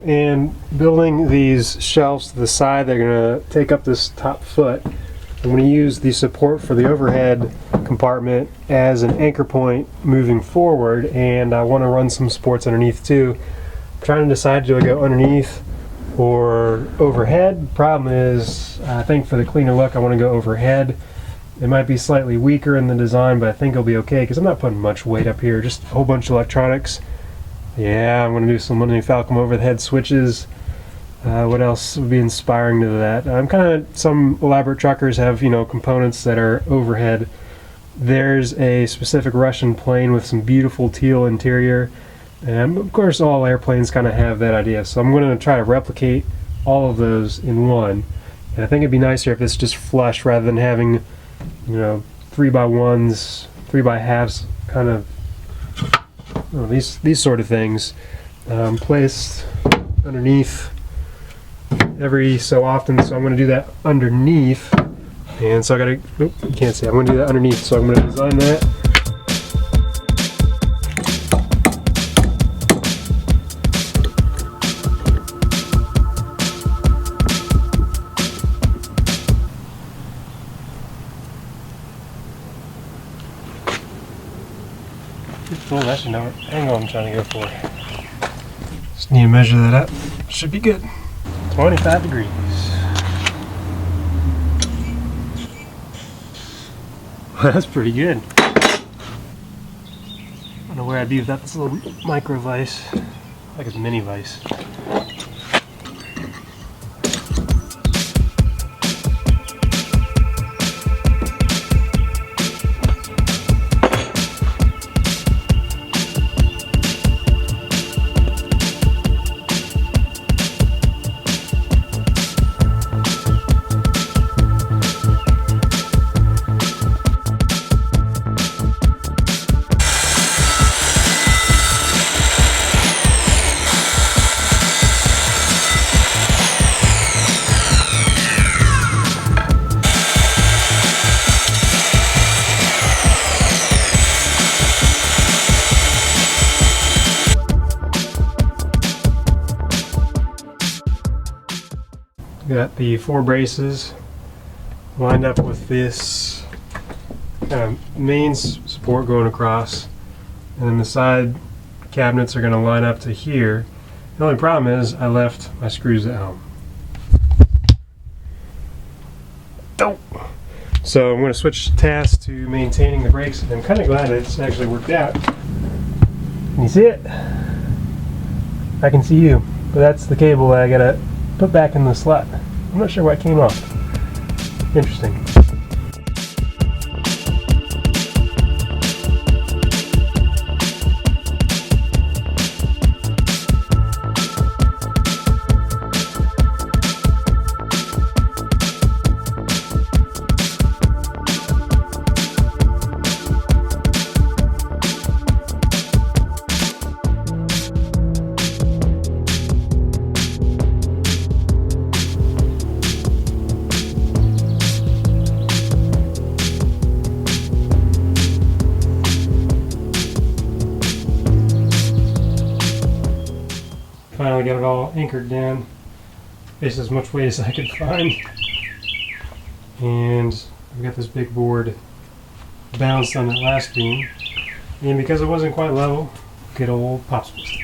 and building these shelves to the side, they're going to take up this top foot. I'm going to use the support for the overhead compartment as an anchor point moving forward, and I want to run some supports underneath too. I'm trying to decide, do I go underneath or overhead? Problem is, I think for the cleaner look I want to go overhead. It might be slightly weaker in the design, but I think it'll be okay because I'm not putting much weight up here, just a whole bunch of electronics. Yeah, I'm going to do some underneath Falcom overhead switches. What else would be inspiring to that? Some elaborate truckers have, components that are overhead. There's a specific Russian plane with some beautiful teal interior, and of course all airplanes kind of have that idea. So I'm going to try to replicate all of those in one. And I think it'd be nicer if it's just flush rather than having, 3x1s, 3x2s, kind of these sort of things placed underneath every so often, so I'm going to do that underneath, and so I gotta, you can't see, I'm going to do that underneath, so I'm going to design that. Oh, that's another angle I'm trying to go for. Just need to measure that up. Should be good. 25 degrees. Well, that's pretty good. I don't know where I'd be without this little micro vise. Like it's a mini vise. Got the 4 braces lined up with this main support going across, and then the side cabinets are going to line up to here. The only problem is I left my screws at home. So I'm going to switch tasks to maintaining the brakes, and I'm kind of glad it's actually worked out. Can you see it? I can see you, but that's the cable that I got to put back in the slot. I'm not sure why it came off. Interesting. Finally got it all anchored down, basically as much weight as I could find, and I've got this big board balanced on that last beam, and because it wasn't quite level, good old popsicle stick.